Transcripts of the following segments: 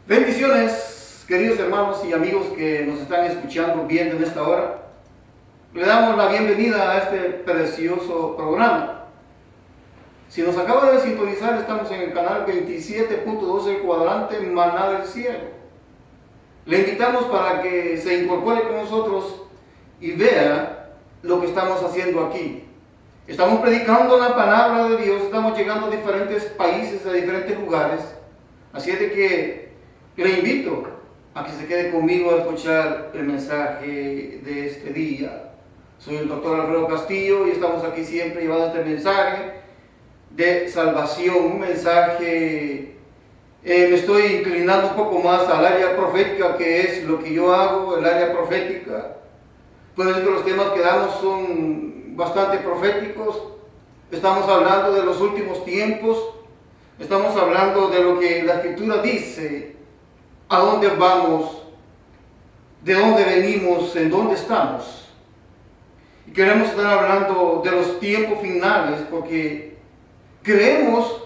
Bendiciones, queridos hermanos y amigos que nos están escuchando, viendo en esta hora. Le damos la bienvenida a este precioso programa. Si nos acaba de sintonizar, estamos en el canal 27.12 cuadrante Maná del Cielo. Le invitamos para que se incorpore con nosotros y vea lo que estamos haciendo aquí. Estamos predicando la palabra de Dios, estamos llegando a diferentes países, a diferentes lugares. Así es de que le invito a que se quede conmigo a escuchar el mensaje de este día. Soy el doctor Alfredo Castillo y estamos aquí siempre llevando este mensaje de salvación, un mensaje, me estoy inclinando un poco más al área profética, que es lo que yo hago, el área profética. Puede ser que los temas que damos son bastante proféticos. Estamos hablando de los últimos tiempos, estamos hablando de lo que la Escritura dice, a dónde vamos, de dónde venimos, en dónde estamos. Y queremos estar hablando de los tiempos finales porque creemos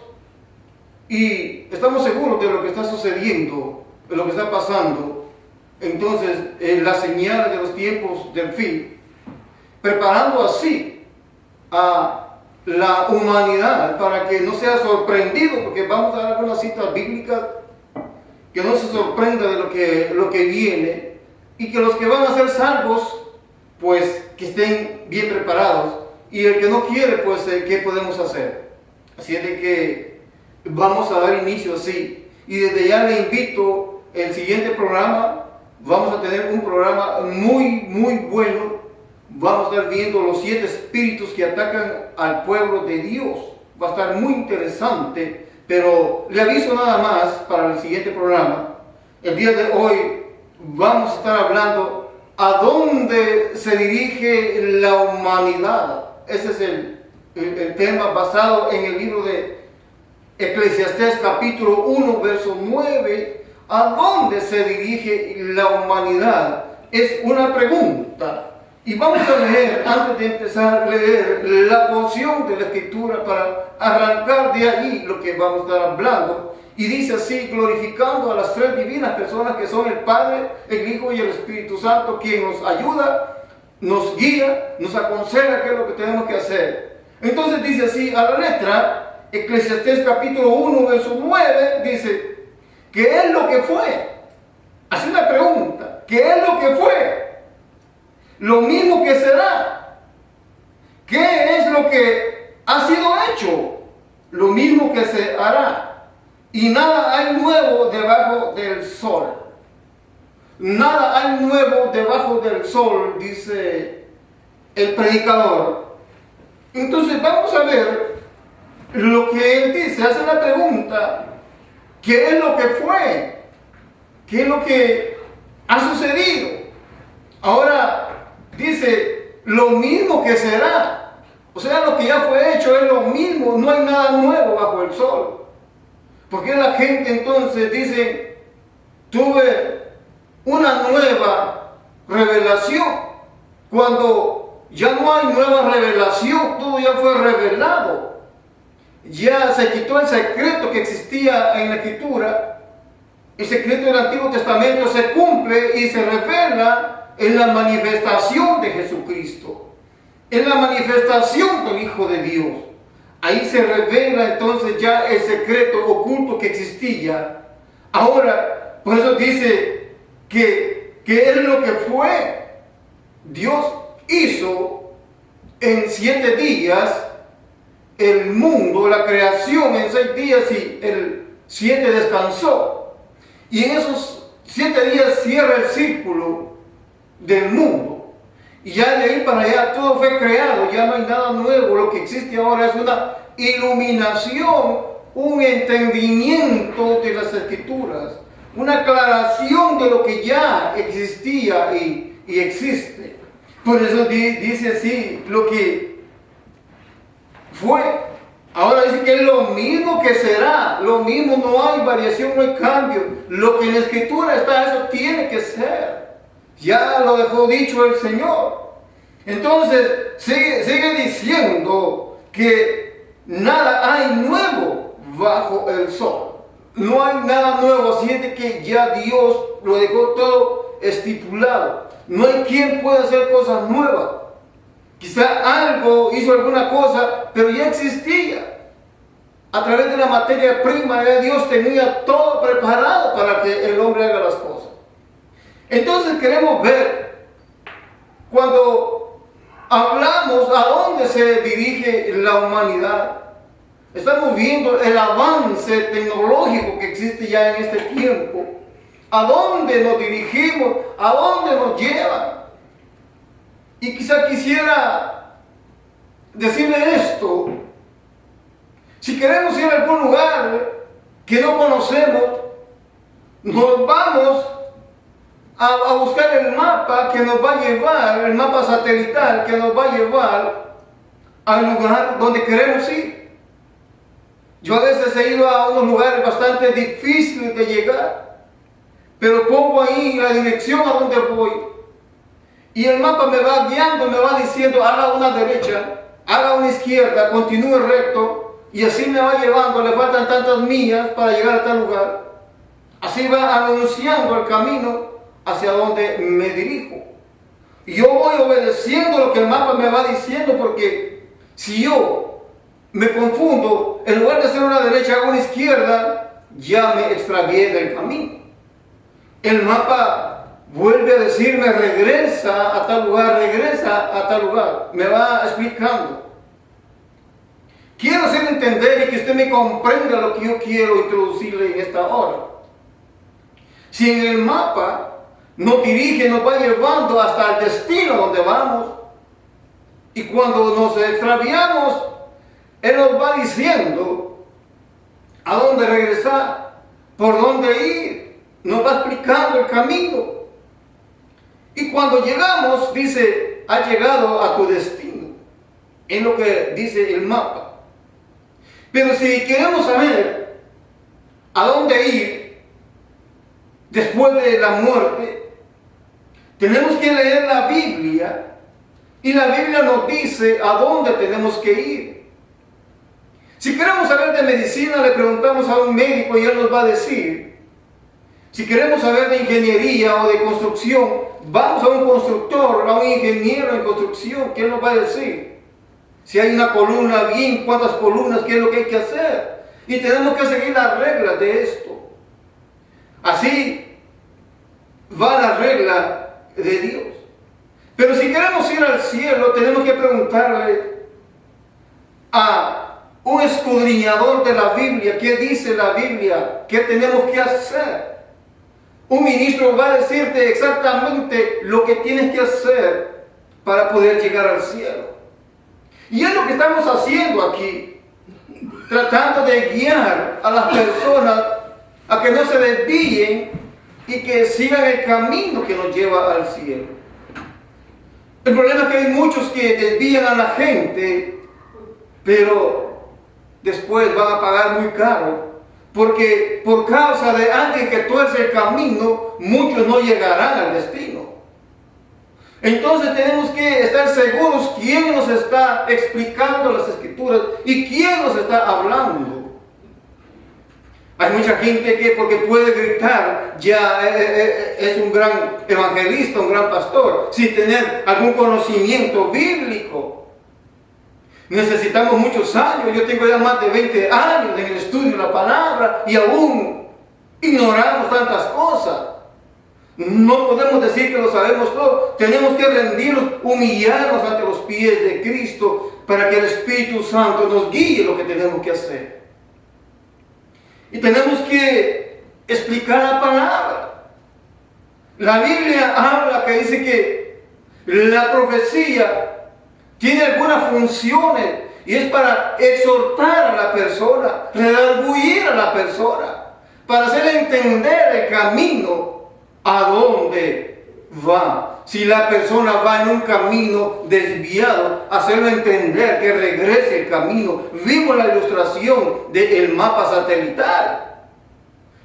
y estamos seguros de lo que está sucediendo, de lo que está pasando. Entonces, las señales de los tiempos del fin, preparando así a la humanidad para que no sea sorprendido, porque vamos a dar algunas citas bíblicas, que no se sorprenda de lo que viene, y que los que van a ser salvos, pues que estén bien preparados, y el que no quiere, pues ¿qué podemos hacer? Así es de que vamos a dar inicio así, y desde ya le invito, el siguiente programa, vamos a tener un programa muy bueno. Vamos a estar viendo los 7 espíritus que atacan al pueblo de Dios. Va a estar muy interesante. Pero le aviso nada más para el siguiente programa. El día de hoy vamos a estar hablando a dónde se dirige la humanidad. Ese es el tema basado en el libro de Eclesiastés capítulo 1 verso 9. ¿A dónde se dirige la humanidad? Es una pregunta. Y vamos a leer, antes de empezar a leer la porción de la Escritura para arrancar de allí lo que vamos a estar hablando. Y dice así: glorificando a las 3 divinas personas que son el Padre, el Hijo y el Espíritu Santo, quien nos ayuda, nos guía, nos aconseja qué es lo que tenemos que hacer. Entonces dice así a la letra, Eclesiastés capítulo 1, verso 9, dice: ¿qué es lo que fue? Hace una pregunta: ¿qué es lo que fue? Lo mismo que será. ¿Qué es lo que ha sido hecho? Lo mismo que se hará. Y nada hay nuevo debajo del sol. Nada hay nuevo debajo del sol, dice el predicador. Entonces vamos a ver lo que él dice. Hace la pregunta: ¿qué es lo que fue? ¿Qué es lo que ha sucedido? Ahora dice, lo mismo que será. O sea, lo que ya fue hecho es lo mismo, no hay nada nuevo bajo el sol. Porque la gente entonces dice, tuve una nueva revelación, cuando ya no hay nueva revelación, todo ya fue revelado. Ya se quitó el secreto que existía en la Escritura. El secreto del Antiguo Testamento se cumple y se revela en la manifestación de Jesucristo, en la manifestación del Hijo de Dios. Ahí se revela entonces ya el secreto oculto que existía. Ahora, por eso dice que es lo que fue. Dios hizo en 7 días el mundo, la creación en 6 días, y el 7 descansó. Y en esos 7 días cierra el círculo del mundo, y ya de ahí para allá todo fue creado, ya no hay nada nuevo. Lo que existe ahora es una iluminación, un entendimiento de las Escrituras, una aclaración de lo que ya existía y existe. Por eso dice así, lo que fue, ahora dice que es lo mismo que será, lo mismo, no hay variación, no hay cambio. Lo que en la Escritura está, eso tiene que ser. Ya lo dejó dicho el Señor. Entonces sigue diciendo que nada hay nuevo bajo el sol. no hay nada nuevo, así es de que ya Dios lo dejó todo estipulado. No hay quien pueda hacer cosas nuevas. Quizá algo hizo alguna cosa, pero ya existía. A través de la materia prima, Dios tenía todo preparado para que el hombre haga las cosas. Entonces queremos ver, cuando hablamos a dónde se dirige la humanidad, estamos viendo el avance tecnológico que existe ya en este tiempo. ¿A dónde nos dirigimos? ¿A dónde nos lleva? Y quizá quisiera decirle esto. Si queremos ir a algún lugar que no conocemos, nos vamos a buscar el mapa que nos va a llevar, el mapa satelital que nos va a llevar al lugar donde queremos ir. Yo a veces he ido a unos lugares bastante difíciles de llegar, pero pongo ahí la dirección a donde voy y el mapa me va guiando, me va diciendo haga una derecha, haga una izquierda, continúe recto. Y así me va llevando, le faltan tantas millas para llegar a tal lugar. Así va anunciando el camino hacia donde me dirijo. Y yo voy obedeciendo lo que el mapa me va diciendo, porque si yo me confundo, en lugar de hacer una derecha, hago una izquierda, ya me extravié del camino. El mapa vuelve a decirme, regresa a tal lugar, regresa a tal lugar. Me va explicando. Quiero hacer entender y que usted me comprenda lo que yo quiero introducirle en esta hora. Si en el mapa nos dirige, nos va llevando hasta el destino donde vamos, y cuando nos extraviamos, Él nos va diciendo a dónde regresar, por dónde ir, nos va explicando el camino. Y cuando llegamos, dice, has llegado a tu destino, es lo que dice el mapa. Pero si queremos saber a dónde ir después de la muerte, tenemos que leer la Biblia, y la Biblia nos dice a dónde tenemos que ir. Si queremos saber de medicina, le preguntamos a un médico y él nos va a decir. Si queremos saber de ingeniería o de construcción, vamos a un constructor, a un ingeniero en construcción, que él nos va a decir. Si hay una columna bien, cuántas columnas, qué es lo que hay que hacer. Y tenemos que seguir las reglas de esto. Así va la regla de Dios. Pero si queremos ir al cielo, tenemos que preguntarle a un escudriñador de la Biblia, ¿qué dice la Biblia? ¿Qué tenemos que hacer? Un ministro va a decirte exactamente lo que tienes que hacer para poder llegar al cielo. Y es lo que estamos haciendo aquí, tratando de guiar a las personas a que no se desvíen y que sigan el camino que nos lleva al cielo. El problema es que hay muchos que desvían a la gente, pero después van a pagar muy caro, porque por causa de alguien que tuerce el camino, muchos no llegarán al destino. Entonces tenemos que estar seguros quién nos está explicando las Escrituras y quién nos está hablando. Hay mucha gente que porque puede gritar ya es un gran evangelista, un gran pastor, sin tener algún conocimiento bíblico. Necesitamos muchos años. Yo tengo ya más de 20 años en el estudio de la palabra y aún ignoramos tantas cosas. No podemos decir que lo sabemos todo. Tenemos que rendirnos, humillarnos ante los pies de Cristo para que el Espíritu Santo nos guíe lo que tenemos que hacer. Y tenemos que explicar la palabra. La Biblia habla que dice que la profecía tiene algunas funciones y es para exhortar a la persona, redarguir a la persona, para hacerle entender el camino a dónde va. Si la persona va en un camino desviado, hacerlo entender que regrese el camino. Vimos la ilustración del mapa satelital.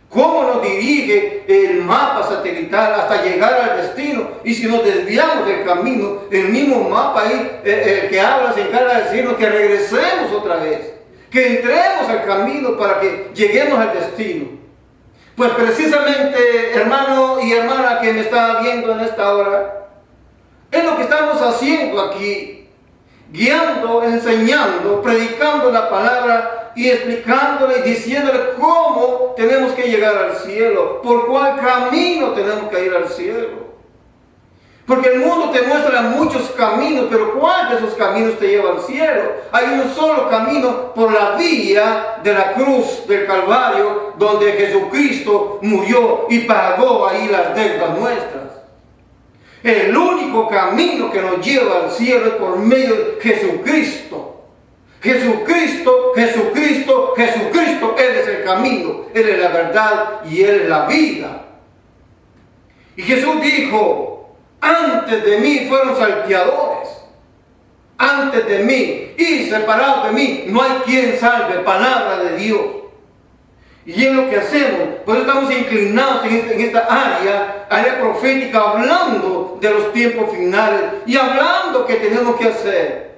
¿Cómo nos dirige el mapa satelital hasta llegar al destino? Y si nos desviamos del camino, el mismo mapa ahí, el que habla, se encarga de decirnos que regresemos otra vez, que entremos al camino para que lleguemos al destino. Pues precisamente, hermano y hermana que me está viendo en esta hora, es lo que estamos haciendo aquí, guiando, enseñando, predicando la palabra y explicándole y diciéndole cómo tenemos que llegar al cielo, por cuál camino tenemos que ir al cielo. Porque el mundo te muestra muchos caminos, pero ¿cuál de esos caminos te lleva al cielo? Hay un solo camino por la vía de la cruz del Calvario, donde Jesucristo murió y pagó ahí las deudas nuestras. El único camino que nos lleva al cielo es por medio de Jesucristo. Jesucristo, Jesucristo, Jesucristo. Él es el camino, Él es la verdad y Él es la vida. Y Jesús dijo: antes de mí fueron salteadores, antes de mí, y separados de mí no hay quien salve. Palabra de Dios. Y es lo que hacemos. Por eso estamos inclinados en esta área profética, hablando de los tiempos finales y hablando que tenemos que hacer.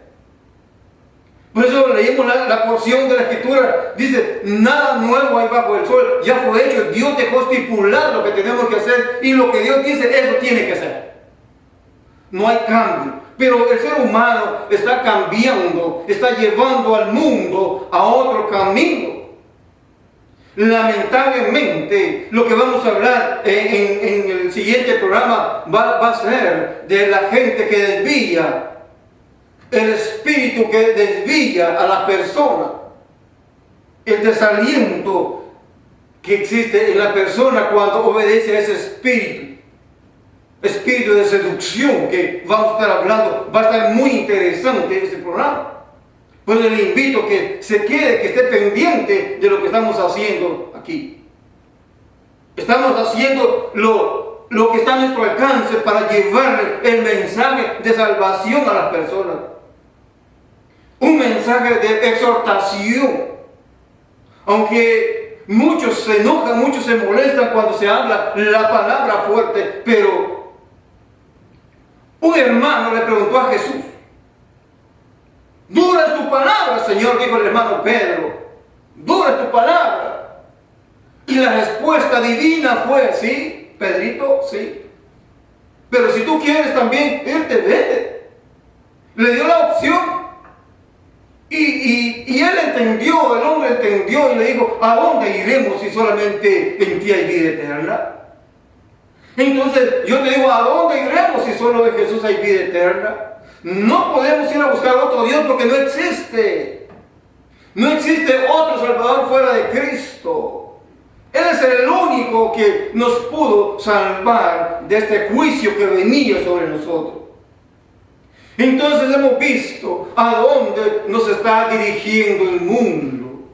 Por eso leímos la porción de la Escritura. Dice: nada nuevo hay bajo el sol, ya fue hecho. Dios dejó estipular lo que tenemos que hacer, y lo que Dios dice, eso tiene que ser. No hay cambio. Pero el ser humano está cambiando, está llevando al mundo a otro camino. Lamentablemente, lo que vamos a hablar en el siguiente programa va a ser de la gente que desvía, el espíritu que desvía a la persona, el desaliento que existe en la persona cuando obedece a ese espíritu de seducción, que vamos a estar hablando. Va a estar muy interesante este programa. Pues le invito a que se quede, que esté pendiente de lo que estamos haciendo aquí. Estamos haciendo lo que está a nuestro alcance para llevarle el mensaje de salvación a las personas. Un mensaje de exhortación. Aunque muchos se enojan, muchos se molestan cuando se habla la palabra fuerte, pero un hermano le preguntó a Jesús: dura es tu palabra, Señor, dijo el hermano Pedro. Dura es tu palabra. Y la respuesta divina fue: sí, Pedrito, sí. Pero si tú quieres también irte, vete. Le dio la opción. Y él entendió, el hombre entendió y le dijo: ¿a dónde iremos si solamente en ti hay vida eterna? Entonces yo te digo: ¿a dónde iremos si solo en Jesús hay vida eterna? No podemos ir a buscar otro Dios, porque no existe. No existe otro Salvador fuera de Cristo. Él es el único que nos pudo salvar de este juicio que venía sobre nosotros. Entonces hemos visto a dónde nos está dirigiendo el mundo,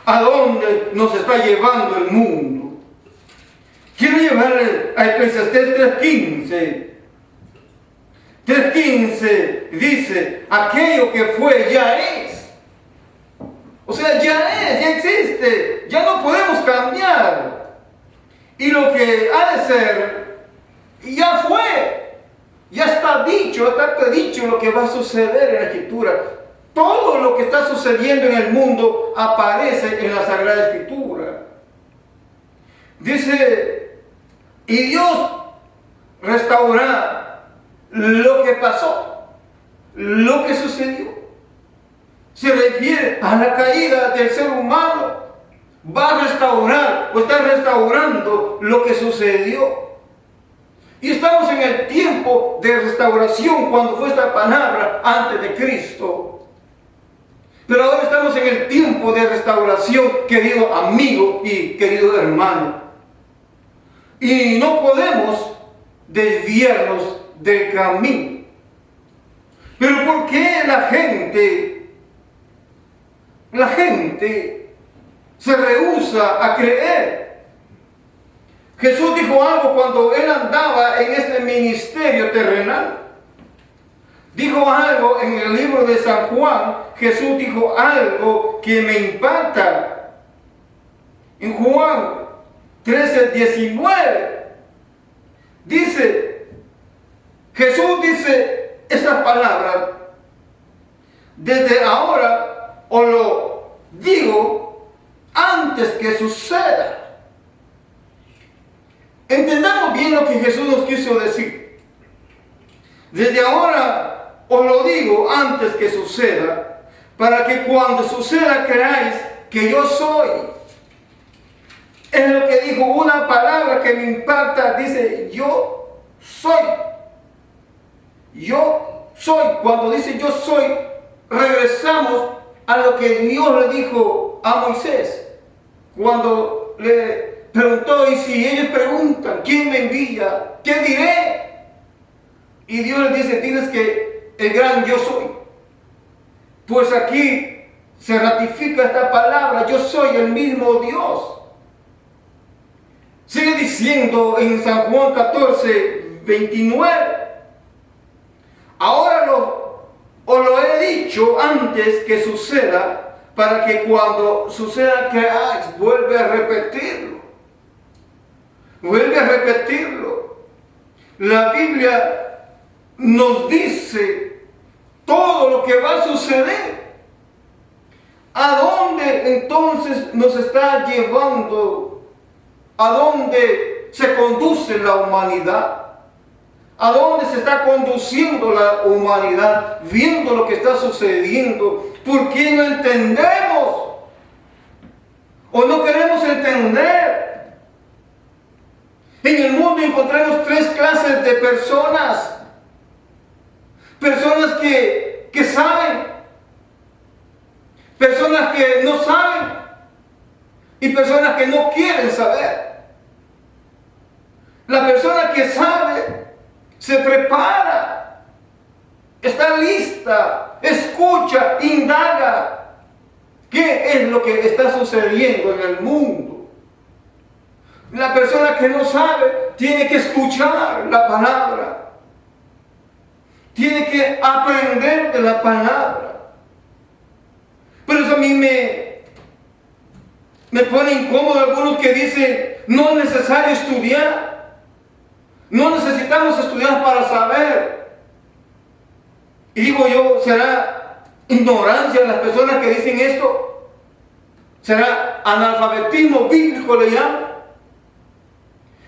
a dónde nos está llevando el mundo. Quiero llevarle a Eclesiastés 3:15. 3:15 dice: aquello que fue ya es. O sea, ya existe, ya no podemos cambiar. Y lo que ha de ser, ya fue. Ya está dicho, está predicho lo que va a suceder en la Escritura. Todo lo que está sucediendo en el mundo aparece en la Sagrada Escritura. Dice: y Dios restaurará lo que pasó, lo que sucedió. Se refiere a la caída del ser humano. Va a restaurar, o está restaurando lo que sucedió. Y estamos en el tiempo de restauración, cuando fue esta palabra antes de Cristo. Pero ahora estamos en el tiempo de restauración, querido amigo y querido hermano. Y no podemos desviarnos del camino. Pero ¿por qué la gente se rehúsa a creer? Jesús dijo algo cuando Él andaba en este ministerio terrenal. Dijo algo en el libro de San Juan. Jesús dijo algo que me impacta. En Juan 13:19 dice, Jesús dice estas palabras: desde ahora os lo digo antes que suceda. lo que Jesús nos quiso decir. Desde ahora os lo digo antes que suceda, para que cuando suceda creáis que yo soy. Es lo que dijo una palabra que me impacta, dice yo soy. Yo soy. Cuando dice yo soy, regresamos a lo que Dios le dijo a Moisés. Cuando le preguntó, y si ellos preguntan, ¿quién me envía? ¿Qué diré? Y Dios les dice, tienes que el gran yo soy. Pues aquí se ratifica esta palabra, yo soy el mismo Dios. Sigue diciendo en San Juan 14, 29. Ahora os lo he dicho antes que suceda, para que cuando suceda creáis. Vuelve a repetirlo. Vuelve a repetirlo. La Biblia nos dice todo lo que va a suceder. ¿A dónde entonces nos está llevando? ¿A dónde se conduce la humanidad? ¿A dónde se está conduciendo la humanidad? Viendo lo que está sucediendo. ¿Por qué no entendemos? ¿O no queremos entender? En el mundo encontramos tres clases de personas. Personas que saben. Personas que no saben. Y personas que no quieren saber. La persona que sabe se prepara, está lista, escucha, indaga. ¿Qué es lo que está sucediendo en el mundo? La persona que no sabe tiene que escuchar la palabra. Tiene que aprender de la palabra. Pero eso a mí me pone incómodo algunos que dicen, no es necesario estudiar. No necesitamos estudiar para saber. Y digo yo, ¿será ignorancia de las personas que dicen esto? ¿Será analfabetismo bíblico le llaman?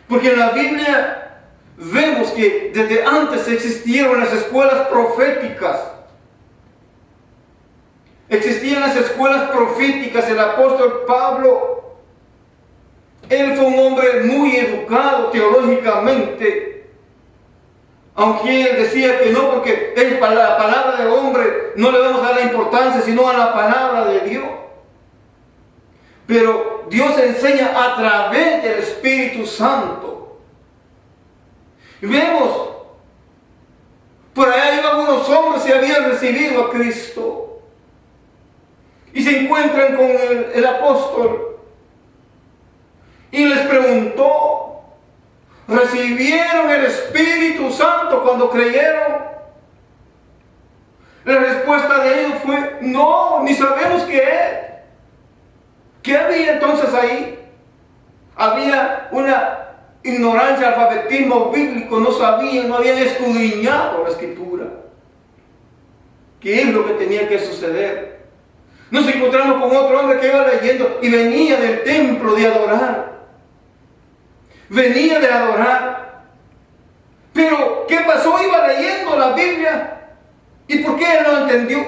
Porque en la Biblia vemos que desde antes existieron las escuelas proféticas. Existían las escuelas proféticas. El apóstol Pablo, él fue un hombre muy educado teológicamente, aunque él decía que no, porque es para la palabra del hombre no le vamos a dar la importancia, sino a la palabra de Dios. Pero Dios enseña a través del Espíritu Santo. Y vemos, por allá iban unos hombres que habían recibido a Cristo y se encuentran con el apóstol. Y les preguntó, ¿recibieron el Espíritu Santo cuando creyeron? La respuesta de ellos fue, no, ni sabemos qué es. ¿Qué había entonces ahí? Había una ignorancia, alfabetismo bíblico, no sabían, no habían escudriñado la Escritura. ¿Qué es lo que tenía que suceder? Nos encontramos con otro hombre que iba leyendo y venía del templo de adorar. Venía de adorar. Pero, ¿qué pasó? Iba leyendo la Biblia. ¿Y por qué él no entendió?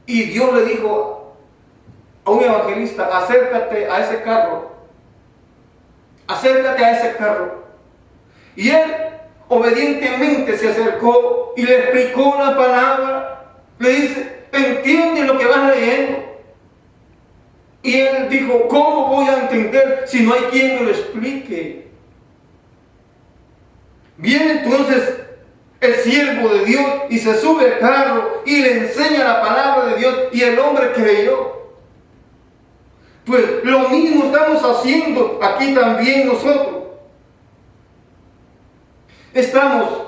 Y Dios le dijo a un evangelista, acércate a ese carro. Acércate a ese carro. Y él obedientemente se acercó y le explicó la palabra. Le dice, ¿entiendes lo que vas leyendo? Y él dijo, ¿cómo voy a entender si no hay quien me lo explique? Viene entonces el siervo de Dios y se sube al carro y le enseña la palabra de Dios y el hombre creyó. Pues lo mismo estamos haciendo aquí también nosotros. Estamos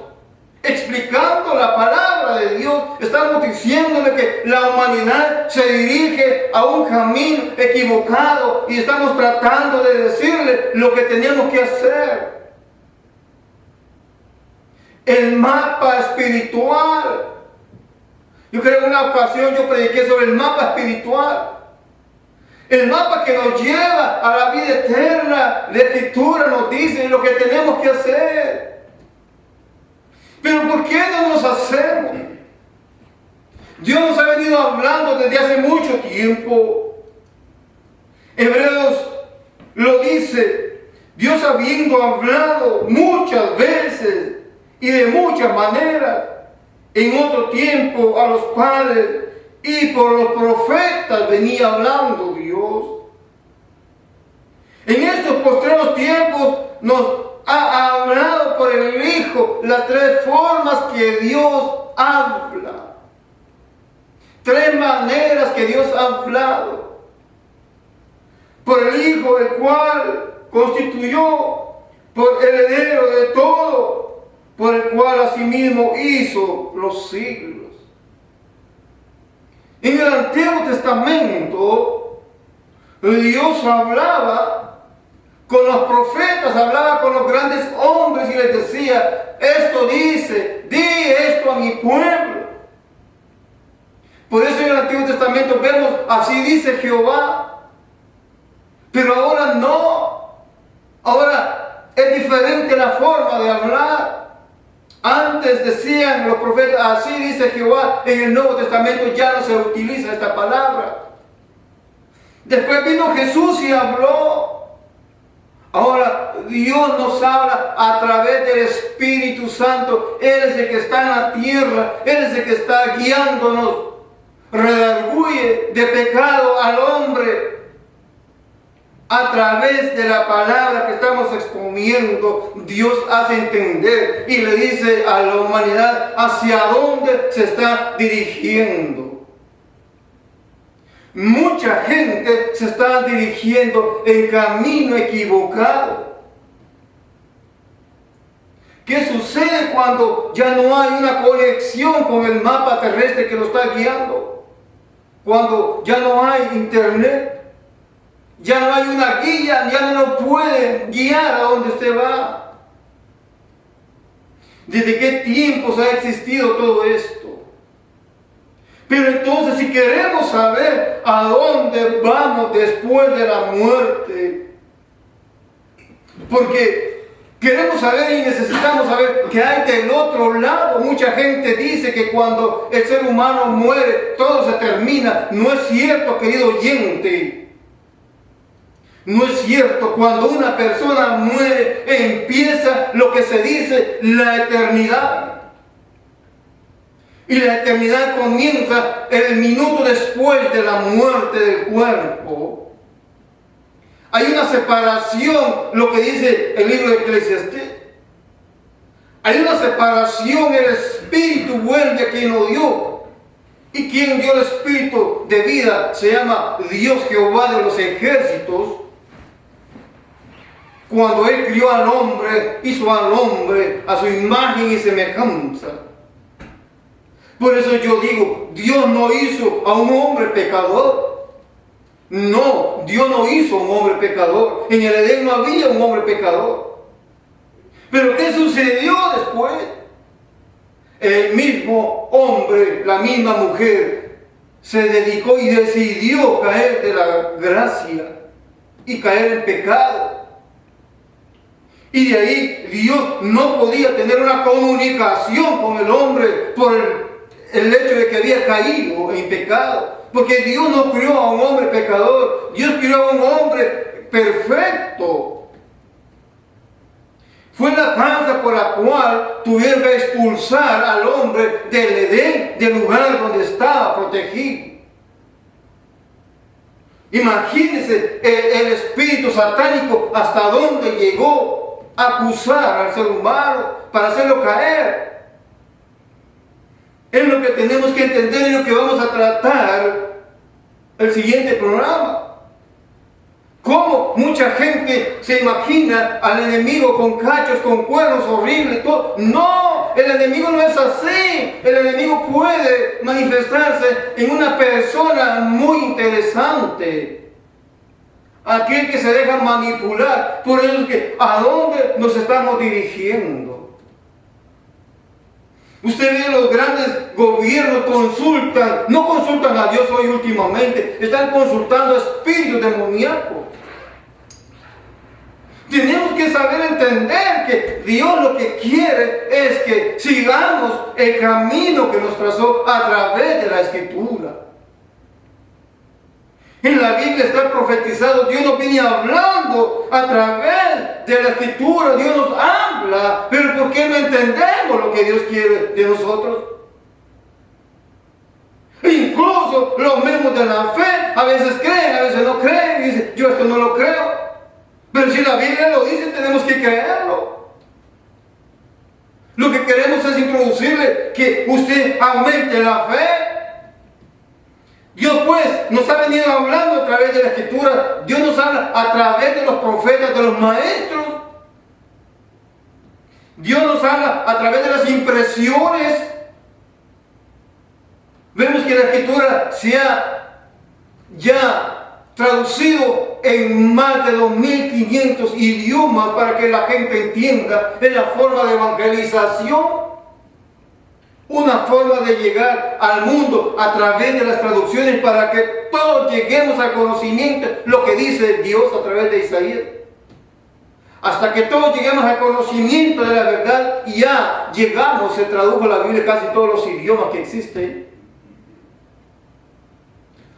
explicando la palabra de Dios, estamos diciéndole que la humanidad se dirige a un camino equivocado y estamos tratando de decirle lo que teníamos que hacer. El mapa espiritual. Yo creo que en una ocasión yo prediqué sobre el mapa espiritual. El mapa que nos lleva a la vida eterna. La Escritura nos dice lo que tenemos que hacer. Pero ¿por qué no nos hacemos? Dios nos ha venido hablando desde hace mucho tiempo. Hebreos lo dice. Dios habiendo hablado muchas veces y de muchas maneras en otro tiempo a los padres y por los profetas venía hablando Dios. En estos postreros tiempos nos ha hablado por el Hijo las tres formas que Dios habla. Tres maneras que Dios ha hablado. Por el Hijo, el cual constituyó por heredero de todo, por el cual asimismo hizo los siglos. En el Antiguo Testamento, Dios hablaba con los profetas, hablaba con los grandes hombres y les decía, esto dice, di esto a mi pueblo. Por eso en el Antiguo Testamento vemos, así dice Jehová. Pero ahora no. Ahora es diferente la forma de hablar. Antes decían los profetas, así dice Jehová. En el Nuevo Testamento ya no se utiliza esta palabra. Después vino Jesús y habló. Ahora Dios nos habla a través del Espíritu Santo. Él es el que está en la tierra. Él es el que está guiándonos. Redarguye de pecado al hombre. A través de la palabra que estamos exponiendo, Dios hace entender y le dice a la humanidad hacia dónde se está dirigiendo. Mucha gente se está dirigiendo en camino equivocado. ¿Qué sucede cuando ya no hay una conexión con el mapa terrestre que lo está guiando? Cuando ya no hay internet. Ya no hay una guía, ya no lo puede guiar a donde usted va. ¿Desde qué tiempos ha existido todo esto? Pero entonces, si queremos saber a dónde vamos después de la muerte, porque queremos saber y necesitamos saber qué hay del otro lado. Mucha gente dice que cuando el ser humano muere, todo se termina. No es cierto, querido oyente. No es cierto. Cuando una persona muere, empieza lo que se dice la eternidad. Y la eternidad comienza el minuto después de la muerte del cuerpo. Hay una separación, lo que dice el libro de Eclesiastés. Hay una separación, el Espíritu vuelve a quien lo dio. Y quien dio el Espíritu de vida se llama Dios Jehová de los ejércitos. Cuando Él crió al hombre, hizo al hombre a su imagen y semejanza. Por eso yo digo, Dios no hizo a un hombre pecador. No, Dios no hizo a un hombre pecador. En el Edén no había un hombre pecador. Pero ¿qué sucedió después? El mismo hombre, la misma mujer, se dedicó y decidió caer de la gracia y caer en pecado. Y de ahí Dios no podía tener una comunicación con el hombre por el hecho de que había caído en pecado. Porque Dios no crió a un hombre pecador, Dios crió a un hombre perfecto. Fue la causa por la cual tuvieron que expulsar al hombre del Edén, del lugar donde estaba protegido. Imagínense el espíritu satánico hasta dónde llegó a acusar al ser humano para hacerlo caer. Es lo que tenemos que entender y lo que vamos a tratar el siguiente programa. Cómo mucha gente se imagina al enemigo con cachos, con cuernos horribles, todo. No, el enemigo no es así. El enemigo puede manifestarse en una persona muy interesante. Aquel que se deja manipular. Por eso es que, ¿a dónde nos estamos dirigiendo? Usted ve los grandes gobiernos no consultan a Dios hoy últimamente, están consultando a espíritus demoníacos. Tenemos que saber entender que Dios lo que quiere es que sigamos el camino que nos trazó a través de la Escritura. En la Biblia está profetizado, Dios nos viene hablando a través de la Escritura, Dios nos habla, pero ¿por qué no entendemos lo que Dios quiere de nosotros? Incluso los mismos de la fe, a veces creen, a veces no creen, y dicen, yo esto no lo creo. Pero si la Biblia lo dice, tenemos que creerlo. Lo que queremos es introducirle que usted aumente la fe. Dios pues nos ha venido hablando a través de la Escritura. Dios nos habla a través de los profetas, de los maestros. Dios nos habla a través de las impresiones. Vemos que la Escritura se ha ya traducido en más de 2500 idiomas para que la gente entienda. Es la forma de evangelización. Una forma de llegar al mundo a través de las traducciones para que todos lleguemos al conocimiento de lo que dice Dios a través de Isaías. Hasta que todos lleguemos al conocimiento de la verdad y ya llegamos, se tradujo la Biblia casi todos los idiomas que existen.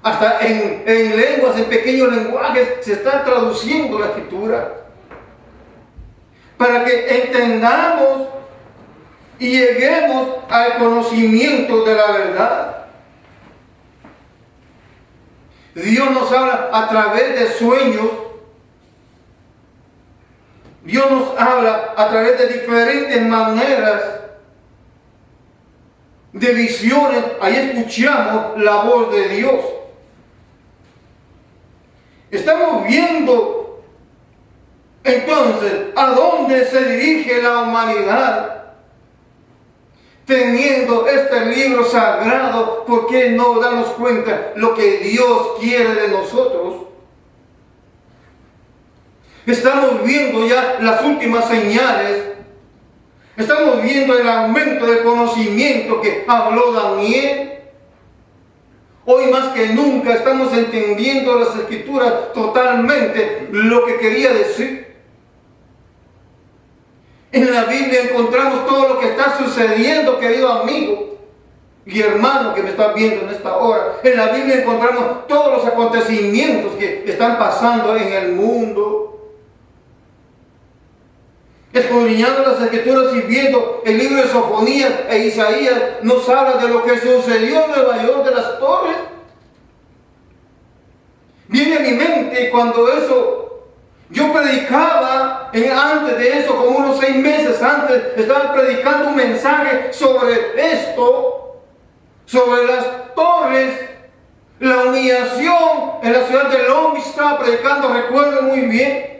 Hasta en lenguas, en pequeños lenguajes, se está traduciendo la Escritura. Para que entendamos y lleguemos al conocimiento de la verdad. Dios nos habla a través de sueños. Dios nos habla a través de diferentes maneras, de visiones. Ahí escuchamos la voz de Dios. Estamos viendo entonces a dónde se dirige la humanidad. Teniendo este libro sagrado, ¿por qué no darnos cuenta lo que Dios quiere de nosotros? Estamos viendo ya las últimas señales. Estamos viendo el aumento del conocimiento que habló Daniel. Hoy más que nunca estamos entendiendo las Escrituras totalmente lo que quería decir. En la Biblia encontramos todo lo que está sucediendo, querido amigo y hermano que me estás viendo en esta hora. En la Biblia encontramos todos los acontecimientos que están pasando en el mundo. Escudriñando las Escrituras y viendo el libro de Sofonías e Isaías, nos habla de lo que sucedió en Nueva York, de las torres. Viene a mi mente cuando yo predicaba, antes de eso, como unos 6 meses antes, estaba predicando un mensaje sobre esto, sobre las torres, la humillación en la ciudad de Long Beach. Estaba predicando, recuerdo muy bien.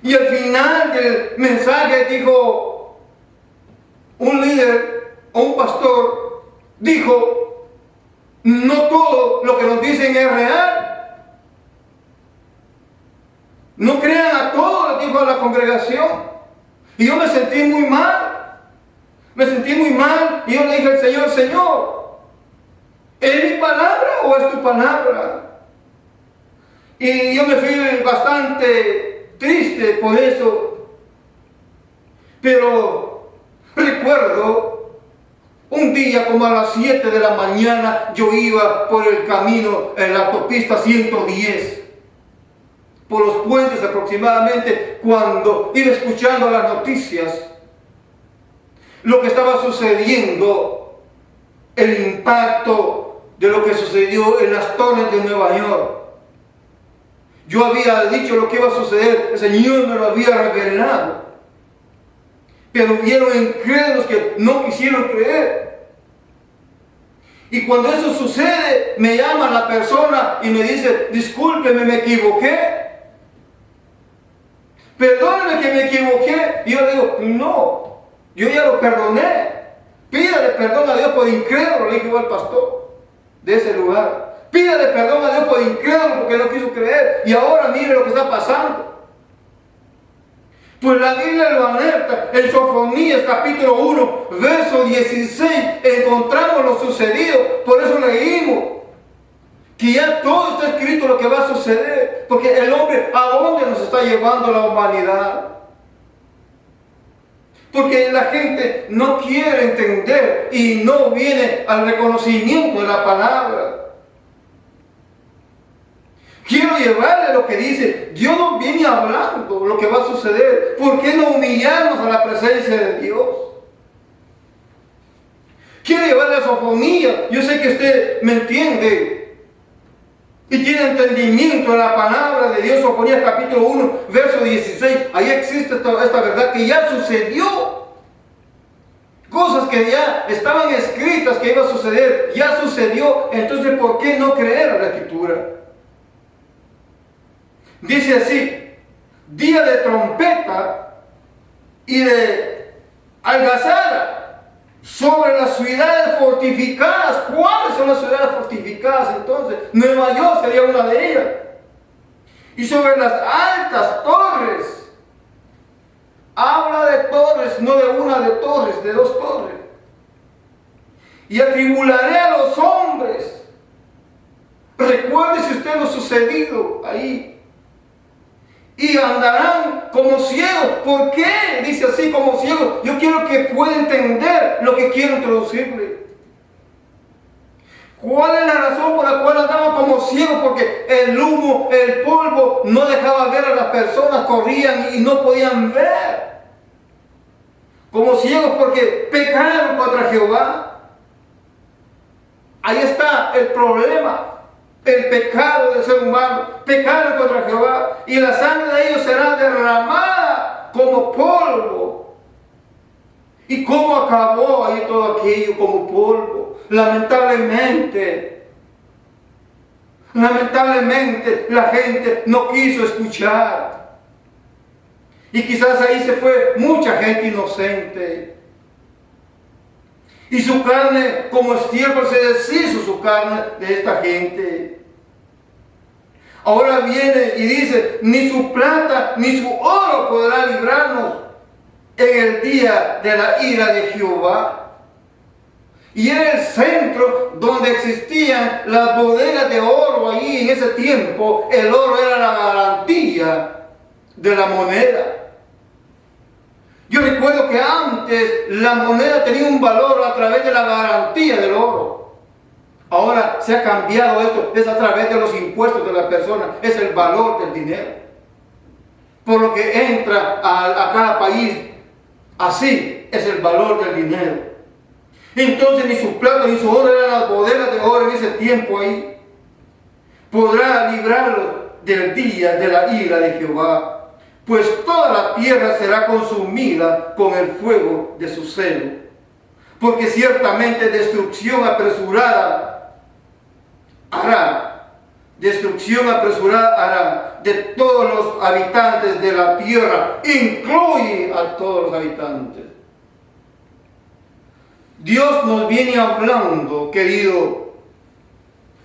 Y al final del mensaje dijo un líder o un pastor, dijo, no todo lo que nos dicen es real. No crean a todo, le dijo a la congregación. Y yo me sentí muy mal. Me sentí muy mal. Y yo le dije al Señor, Señor, ¿es mi palabra o es tu palabra? Y yo me fui bastante triste por eso. Pero recuerdo un día como a las 7 de la mañana yo iba por el camino en la autopista 110, por los puentes aproximadamente, cuando iba escuchando las noticias, lo que estaba sucediendo, el impacto de lo que sucedió en las torres de Nueva York. Yo había dicho lo que iba a suceder, el Señor me lo había revelado. Pero hubieron incrédulos que no quisieron creer. Y cuando eso sucede, me llama la persona y me dice, discúlpeme, me equivoqué. Perdóneme que me equivoqué. Y yo le digo, no, yo ya lo perdoné. Pídale perdón a Dios por incrédulo, le dijo al pastor de ese lugar. Pídale perdón a Dios por incrédulo porque no quiso creer. Y ahora mire lo que está pasando. Pues la Biblia lo alerta. En Sofonías capítulo 1, verso 16, encontramos lo sucedido. Por eso leímos que ya todo está escrito lo que va a suceder. Porque el hombre, ¿a dónde nos está llevando la humanidad? Porque la gente no quiere entender y no viene al reconocimiento de la palabra. Quiero llevarle lo que dice. Dios nos viene hablando lo que va a suceder. ¿Por qué no humillarnos a la presencia de Dios? Quiero llevarle a Sofonía. Yo sé que usted me entiende y tiene entendimiento de la palabra de Dios. Sofonías capítulo 1, verso 16. Ahí existe esta verdad que ya sucedió. Cosas que ya estaban escritas que iba a suceder. Ya sucedió. Entonces, ¿por qué no creer a la Escritura? Dice así: día de trompeta y de algazara sobre las ciudades fortificadas. ¿Cuáles son las ciudades fortificadas entonces? Nueva York sería una de ellas. Y sobre las altas torres. Habla de torres, no de una de torres, de dos torres. Y atribularé a los hombres. Recuérdese usted lo sucedido ahí. Y andarán como ciegos. ¿Por qué? Dice así, como ciegos. Yo quiero que pueda entender lo que quiero introducirle. ¿Cuál es la razón por la cual andaban como ciegos? Porque el humo, el polvo no dejaba ver a las personas, corrían y no podían ver. Como ciegos porque pecaron contra Jehová. Ahí está el problema. El pecado del ser humano, pecaron contra Jehová, y la sangre de ellos será derramada como polvo. ¿Y cómo acabó ahí todo aquello como polvo? Lamentablemente la gente no quiso escuchar. Y quizás ahí se fue mucha gente inocente. Y su carne, como estiércol, se deshizo su carne de esta gente. Ahora viene y dice: ni su plata ni su oro podrá librarnos en el día de la ira de Jehová. Y era el centro donde existían las bodegas de oro. Allí en ese tiempo el oro era la garantía de la moneda. Yo recuerdo que antes la moneda tenía un valor a través de la garantía del oro. Ahora se ha cambiado esto, es a través de los impuestos de la persona, es el valor del dinero. Por lo que entra a cada país, así es el valor del dinero. Entonces ni su plata ni su oro eran las bodegas de oro en ese tiempo ahí. Podrá librarlos del día de la ira de Jehová. Pues toda la tierra será consumida con el fuego de su celo. Porque ciertamente destrucción apresurada hará de todos los habitantes de la tierra. Incluye a todos los habitantes. Dios nos viene hablando, querido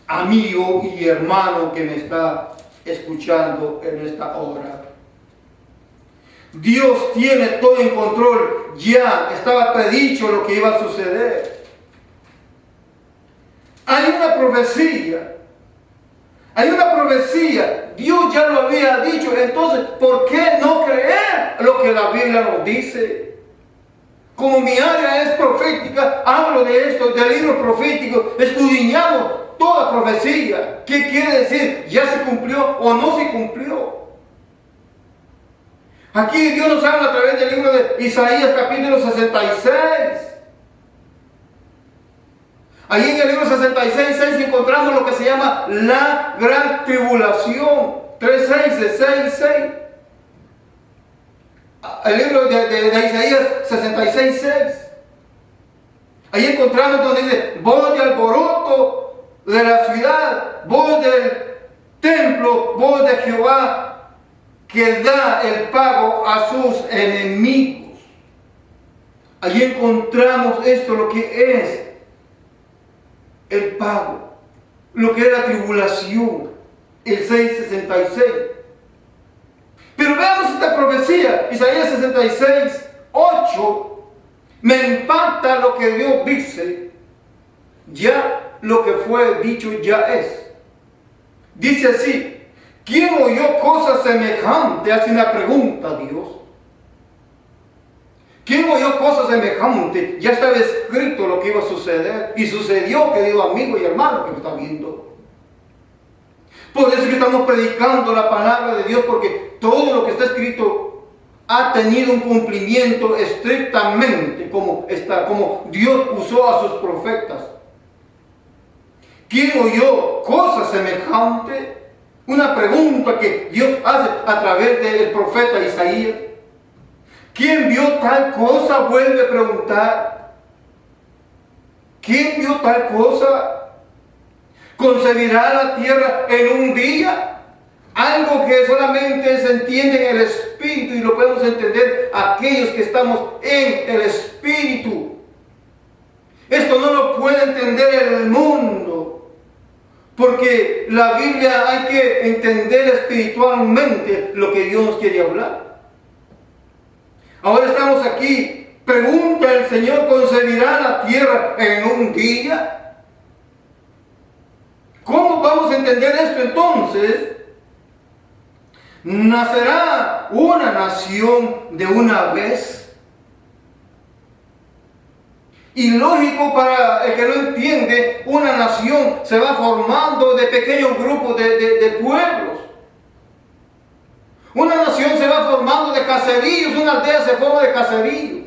amigo y hermano que me está escuchando en esta hora. Dios tiene todo en control. Ya estaba predicho lo que iba a suceder. Hay una profecía. Dios ya lo había dicho. Entonces, ¿por qué no creer lo que la Biblia nos dice? Como mi área es profética, hablo de esto, del libro profético, escudriñamos toda profecía. ¿Qué quiere decir? ¿Ya se cumplió o no se cumplió? Aquí Dios nos habla a través del libro de Isaías capítulo 66. Ahí en el libro 66 encontramos lo que se llama la gran tribulación. 3:6. El libro de Isaías 66:6. Ahí encontramos donde dice: voz de alboroto de la ciudad, voz del templo, voz de Jehová, que da el pago a sus enemigos. Allí encontramos esto, lo que es el pago, lo que es la tribulación, el 6:66. Pero veamos esta profecía Isaías 66, 8, me impacta lo que Dios dice. Ya lo que fue dicho ya es. Dice así: ¿quién oyó cosas semejantes? Hace una pregunta a Dios. ¿Quién oyó cosas semejantes? Ya estaba escrito lo que iba a suceder. Y sucedió, querido amigo y hermano que me está viendo. Por eso que estamos predicando la palabra de Dios, porque todo lo que está escrito ha tenido un cumplimiento estrictamente como Dios usó a sus profetas. ¿Quién oyó cosas semejantes? Una pregunta que Dios hace a través del profeta Isaías. ¿Quién vio tal cosa? Vuelve a preguntar. ¿Quién vio tal cosa? ¿Concebirá la tierra en un día? Algo que solamente se entiende en el Espíritu, y lo podemos entender aquellos que estamos en el Espíritu. Esto no lo puede entender el mundo, porque la Biblia hay que entender espiritualmente lo que Dios nos quiere hablar. Ahora estamos aquí. Pregunta el Señor: ¿concebirá la tierra en un día? ¿Cómo vamos a entender esto entonces? ¿Nacerá una nación de una vez? Y lógico para el que no entiende, una nación se va formando de pequeños grupos de pueblos. Una nación se va formando de caseríos, una aldea se forma de caseríos.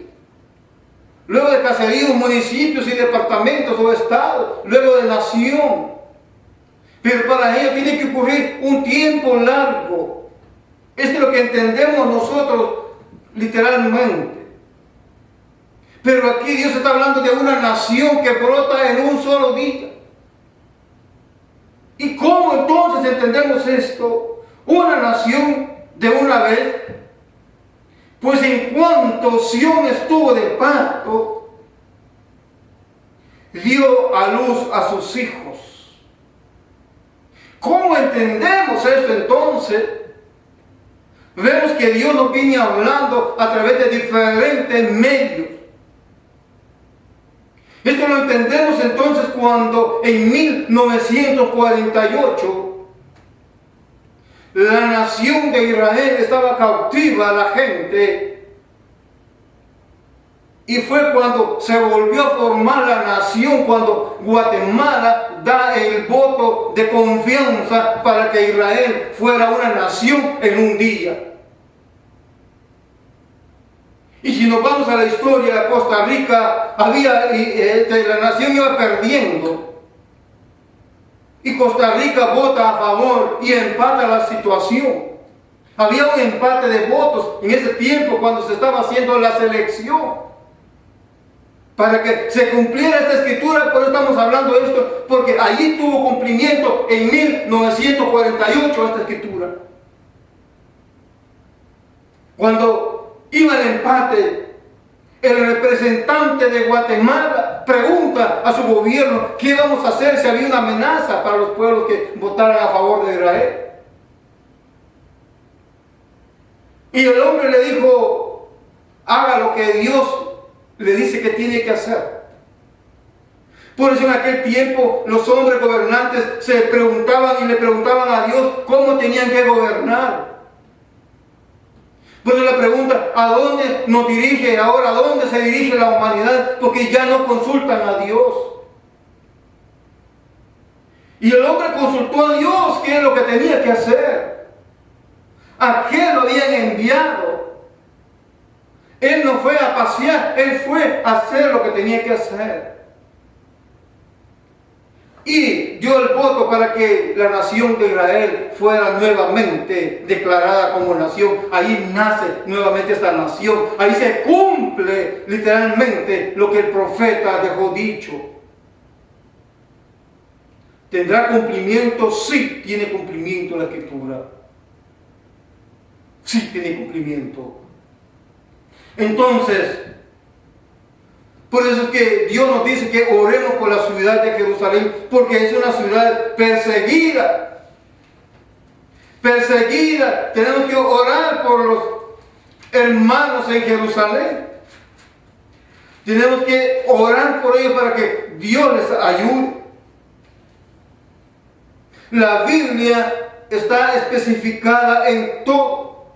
Luego de caseríos, municipios y departamentos o estados, luego de nación. Pero para ello tiene que ocurrir un tiempo largo. Esto es lo que entendemos nosotros literalmente. Pero aquí Dios está hablando de una nación que brota en un solo día. ¿Y cómo entonces entendemos esto? Una nación de una vez. Pues en cuanto Sión estuvo de parto, dio a luz a sus hijos. ¿Cómo entendemos esto entonces? Vemos que Dios nos viene hablando a través de diferentes medios. Esto lo entendemos entonces cuando en 1948 la nación de Israel estaba cautiva, la gente, y fue cuando se volvió a formar la nación, cuando Guatemala da el voto de confianza para que Israel fuera una nación en un día. Y si nos vamos a la historia de Costa Rica, la nación iba perdiendo. Y Costa Rica vota a favor y empata la situación. Había un empate de votos en ese tiempo cuando se estaba haciendo la selección. Para que se cumpliera esta escritura, por eso estamos hablando de esto, porque allí tuvo cumplimiento en 1948 esta escritura. Cuando iba el empate, el representante de Guatemala pregunta a su gobierno qué vamos a hacer si había una amenaza para los pueblos que votaran a favor de Israel. Y el hombre le dijo: haga lo que Dios le dice que tiene que hacer. Por eso en aquel tiempo los hombres gobernantes se preguntaban y le preguntaban a Dios cómo tenían que gobernar. Pues la pregunta: ¿a dónde nos dirige ahora? ¿A dónde se dirige la humanidad? Porque ya no consultan a Dios. Y el hombre consultó a Dios qué es lo que tenía que hacer. ¿A qué lo habían enviado? Él no fue a pasear, él fue a hacer lo que tenía que hacer. Y dio el voto para que la nación de Israel fuera nuevamente declarada como nación. Ahí nace nuevamente esta nación. Ahí se cumple literalmente lo que el profeta dejó dicho. ¿Tendrá cumplimiento? Sí, tiene cumplimiento la escritura. Sí, tiene cumplimiento. Entonces, por eso es que Dios nos dice que oremos por la ciudad de Jerusalén, porque es una ciudad perseguida. Perseguida. Tenemos que orar por los hermanos en Jerusalén. Tenemos que orar por ellos para que Dios les ayude. La Biblia está especificada en todo.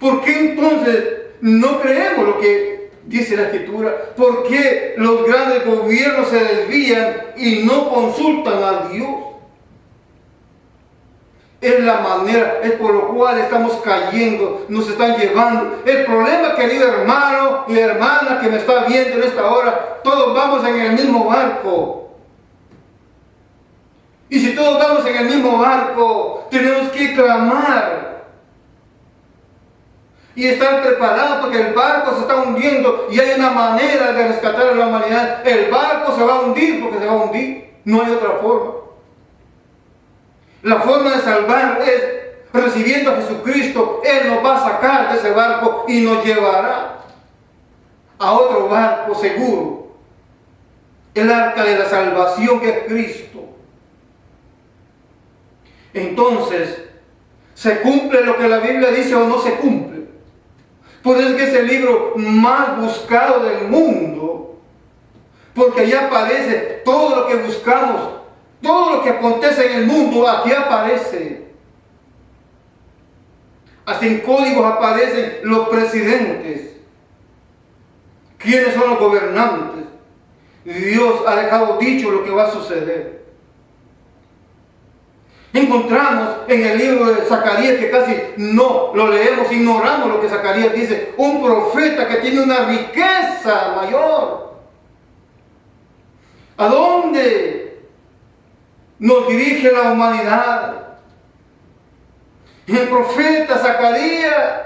¿Por qué entonces no creemos lo que dice la Escritura? ¿Por qué los grandes gobiernos se desvían y no consultan a Dios? Es la manera, es por lo cual estamos cayendo, nos están llevando. El problema, querido hermano y hermana que me está viendo en esta hora, todos vamos en el mismo barco. Y si todos vamos en el mismo barco, tenemos que clamar y estar preparados, porque el barco se está hundiendo y hay una manera de rescatar a la humanidad. El barco se va a hundir porque se va a hundir, no hay otra forma. La forma de salvar es recibiendo a Jesucristo. Él nos va a sacar de ese barco y nos llevará a otro barco seguro, el arca de la salvación, que es Cristo. Entonces, ¿se cumple lo que la Biblia dice o no se cumple? Por eso es que es el libro más buscado del mundo, porque allí aparece todo lo que buscamos, todo lo que acontece en el mundo, aquí aparece. Hasta en códigos aparecen los presidentes, quiénes son los gobernantes. Dios ha dejado dicho lo que va a suceder. Encontramos en el libro de Zacarías, que casi no lo leemos, ignoramos lo que Zacarías dice, un profeta que tiene una riqueza mayor. ¿A dónde nos dirige la humanidad? El profeta Zacarías,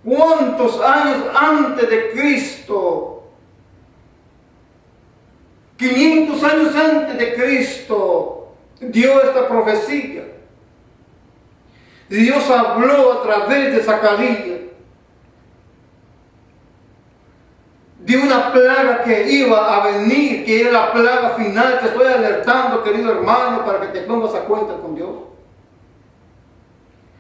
¿cuántos años antes de Cristo? 500 años antes de Cristo dio esta profecía. Dios habló a través de Zacarías de una plaga que iba a venir, que era la plaga final. Te estoy alertando, querido hermano, para que te pongas a cuenta con Dios.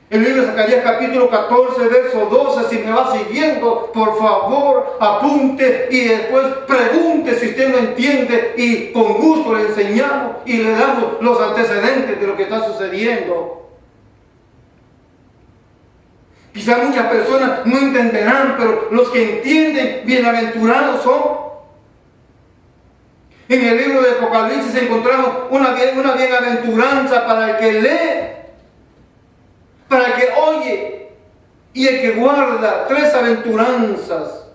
El libro de Zacarías capítulo 14, verso 12, si me va siguiendo, por favor, apunte y después pregunte si usted no entiende, y con gusto le enseñamos y le damos los antecedentes de lo que está sucediendo. Quizá muchas personas no entenderán, pero los que entienden, bienaventurados son. En el libro de Apocalipsis encontramos una bienaventuranza para el que lee, para el que oye y el que guarda. 3 aventuranzas.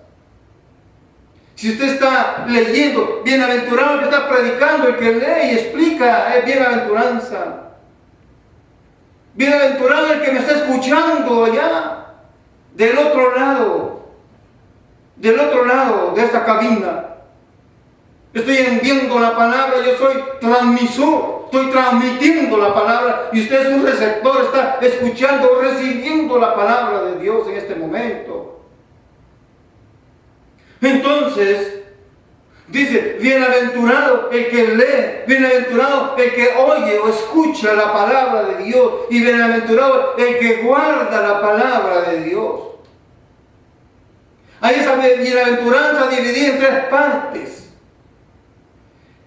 Si usted está leyendo, bienaventurado el que está predicando, el que lee y explica, es bienaventuranza. Bienaventurado el que me está escuchando allá, del otro lado de esta cabina. Estoy enviando la palabra, yo soy transmisor, estoy transmitiendo la palabra y usted es un receptor, está escuchando, recibiendo la palabra de Dios en este momento. Entonces, dice, bienaventurado el que lee, bienaventurado el que oye o escucha la palabra de Dios, y bienaventurado el que guarda la palabra de Dios. Hay esa bienaventuranza dividida en 3 partes.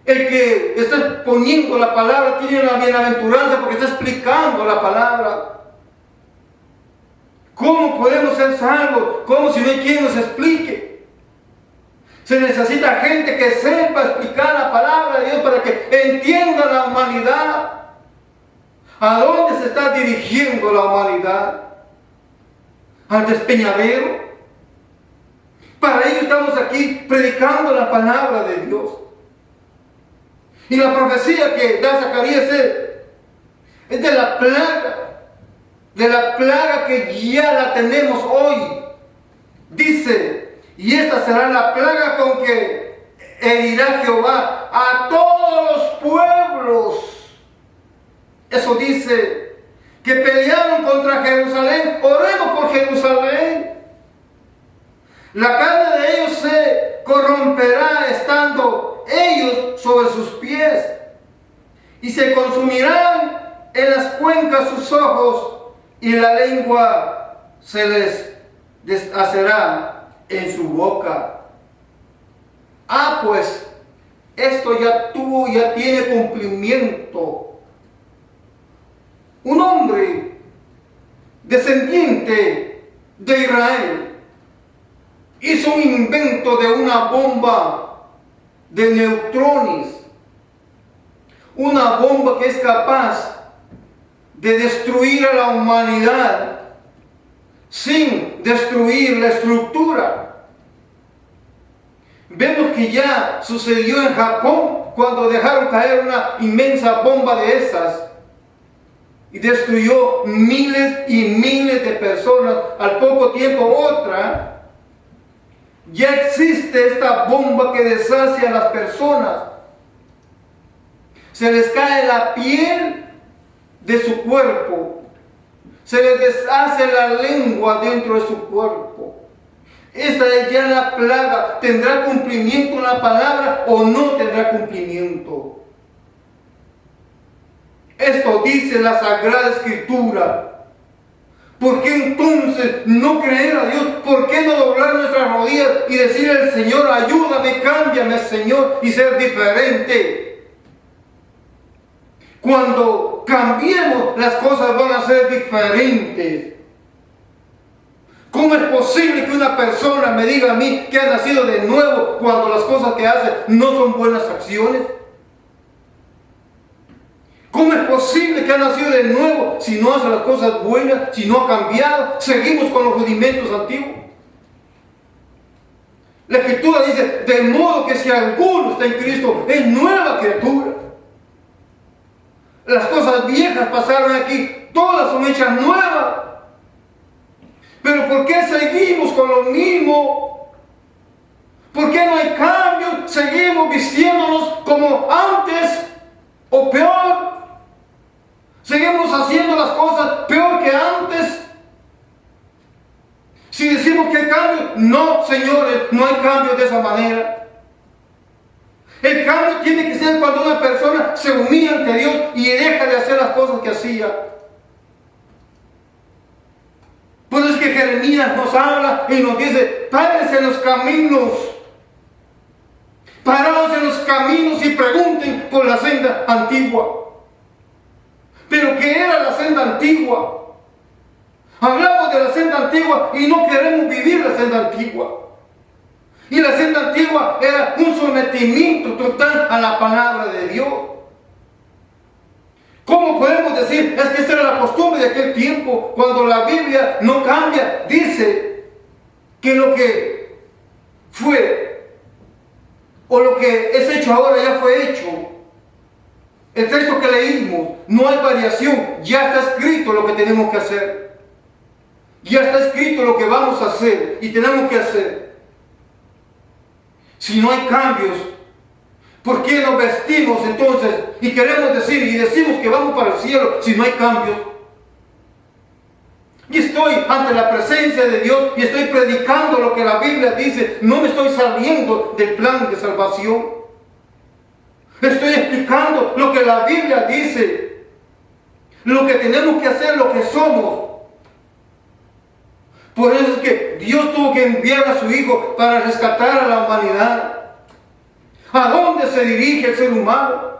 El que está exponiendo la palabra tiene una bienaventuranza porque está explicando la palabra. ¿Cómo podemos ser salvos? ¿Cómo si no hay quien nos explique? Se necesita gente que sepa explicar la palabra de Dios para que entienda la humanidad. ¿A dónde se está dirigiendo la humanidad? ¿Al despeñadero? Para ello estamos aquí predicando la palabra de Dios. Y la profecía que da Zacarías es de la plaga que ya la tenemos hoy. Dice, y esta será la plaga con que herirá Jehová a todos los pueblos. Eso dice, que pelearon contra Jerusalén. Oremos por Jerusalén. La carne de ellos se corromperá estando ellos sobre sus pies, y se consumirán en las cuencas sus ojos, y la lengua se les deshacerá en su boca. Pues esto ya tiene cumplimiento. Un hombre descendiente de Israel hizo un invento de una bomba de neutrones, una bomba que es capaz de destruir a la humanidad sin destruir la estructura. Vemos que ya sucedió en Japón cuando dejaron caer una inmensa bomba de esas y destruyó miles y miles de personas. Al poco tiempo otra, ya existe esta bomba que deshace a las personas. Se les cae la piel de su cuerpo, se les deshace la lengua dentro de su cuerpo. Esta es ya la plaga. ¿Tendrá cumplimiento la palabra o no tendrá cumplimiento? Esto dice la Sagrada Escritura. ¿Por qué entonces no creer a Dios? ¿Por qué no doblar nuestras rodillas y decirle al Señor, ayúdame, cámbiame, Señor, y ser diferente? Cuando cambiemos, las cosas van a ser diferentes. ¿Cómo es posible que una persona me diga a mí que ha nacido de nuevo cuando las cosas que hace no son buenas acciones? ¿Cómo es posible que ha nacido de nuevo si no hace las cosas buenas, si no ha cambiado? Seguimos con los rudimentos antiguos. La Escritura dice, de modo que si alguno está en Cristo, es nueva criatura. Las cosas viejas pasaron aquí, todas son hechas nuevas. Pero ¿por qué seguimos con lo mismo? ¿Por qué no hay cambio? Seguimos vistiéndonos como antes o peor. Seguimos haciendo las cosas peor que antes. Si decimos que hay cambio, no, señores, no hay cambio de esa manera. El cambio tiene que ser cuando una persona se humilla ante Dios y deja de hacer las cosas que hacía. Por eso es que Jeremías nos habla y nos dice, párense en los caminos. Parados en los caminos y pregunten por la senda antigua. ¿Pero qué era la senda antigua? Hablamos de la senda antigua y no queremos vivir la senda antigua. Y la senda antigua era un sometimiento total a la palabra de Dios. ¿Cómo podemos decir? Es que esta era la costumbre de aquel tiempo, cuando la Biblia no cambia. Dice que lo que fue o lo que es hecho ahora ya fue hecho. El texto que leímos, no hay variación, ya está escrito lo que tenemos que hacer. Ya está escrito lo que vamos a hacer y tenemos que hacer. Si no hay cambios, ¿por qué nos vestimos entonces y queremos decir y decimos que vamos para el cielo si no hay cambios? Y estoy ante la presencia de Dios y estoy predicando lo que la Biblia dice. No me estoy saliendo del plan de salvación. Estoy explicando lo que la Biblia dice. Lo que tenemos que hacer, lo que somos. Por eso es que Dios tuvo que enviar a su Hijo para rescatar a la humanidad. ¿A dónde se dirige el ser humano?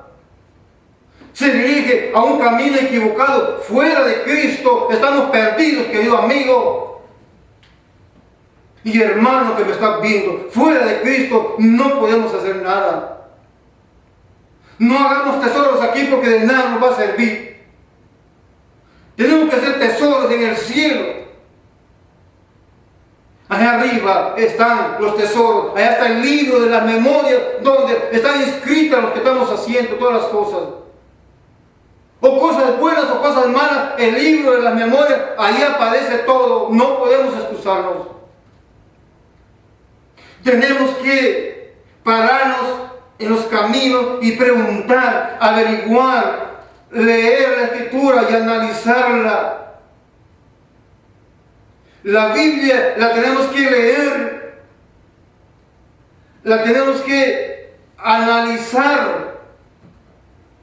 Se dirige a un camino equivocado. Fuera de Cristo estamos perdidos, querido amigo y hermano que me estás viendo. Fuera de Cristo no podemos hacer nada. No hagamos tesoros aquí porque de nada nos va a servir. Tenemos que hacer tesoros en el cielo. Allá arriba están los tesoros, allá está el libro de las memorias donde están inscritas lo que estamos haciendo, todas las cosas. O cosas buenas o cosas malas, el libro de las memorias, ahí aparece todo, no podemos excusarnos. Tenemos que pararnos en los caminos y preguntar, averiguar, leer la Escritura y analizarla. La Biblia la tenemos que leer, la tenemos que analizar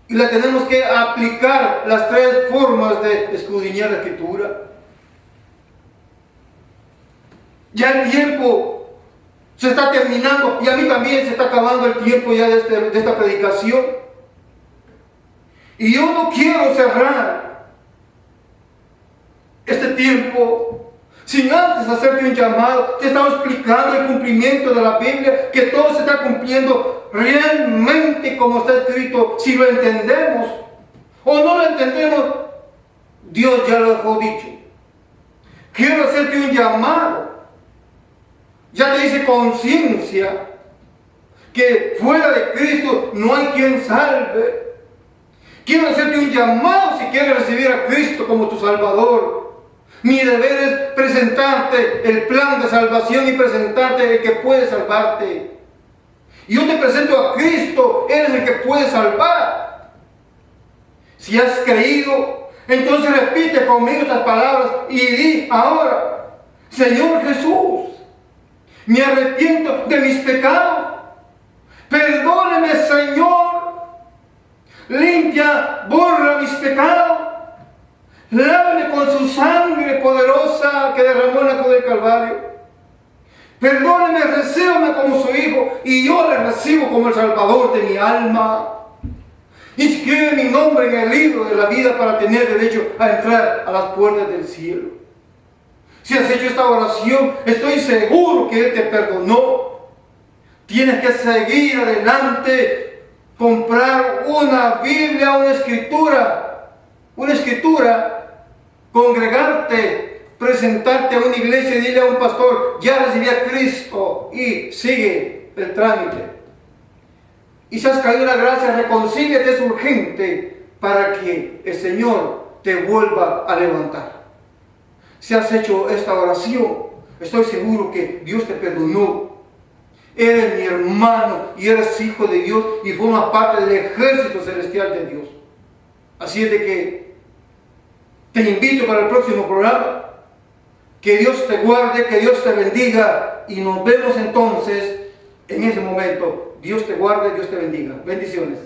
y la tenemos que aplicar las tres formas de escudriñar la Escritura. Ya el tiempo se está terminando y a mí también se está acabando el tiempo ya de esta predicación. Y yo no quiero cerrar este tiempo sin antes hacerte un llamado. Te estamos explicando el cumplimiento de la Biblia, que todo se está cumpliendo realmente como está escrito. Si lo entendemos o no lo entendemos, Dios ya lo dejó dicho. Quiero hacerte un llamado. Ya te dice conciencia que fuera de Cristo no hay quien salve. Quiero hacerte un llamado si quieres recibir a Cristo como tu Salvador. Mi deber es presentarte el plan de salvación y presentarte el que puede salvarte. Y yo te presento a Cristo, Él es el que puede salvar. Si has creído, entonces repite conmigo estas palabras y di ahora: Señor Jesús, me arrepiento de mis pecados. Perdóneme, Señor. Limpia, borra mis pecados. Lávame con su sangre poderosa que derramó en la cruz del Calvario. Perdóneme, recíbame como su hijo y yo le recibo como el Salvador de mi alma. Inscribe mi nombre en el libro de la vida para tener derecho a entrar a las puertas del cielo. Si has hecho esta oración, estoy seguro que Él te perdonó. Tienes que seguir adelante, comprar una Biblia, una escritura, congregarte, presentarte a una iglesia y dile a un pastor: ya recibí a Cristo, y sigue el trámite. Y si has caído en la gracia, reconcíliate, es urgente para que el Señor te vuelva a levantar. Si has hecho esta oración, estoy seguro que Dios te perdonó. Eres mi hermano y eres hijo de Dios y formas parte del ejército celestial de Dios. Así es de que te invito para el próximo programa. Que Dios te guarde, que Dios te bendiga y nos vemos entonces en ese momento. Dios te guarde, Dios te bendiga. Bendiciones.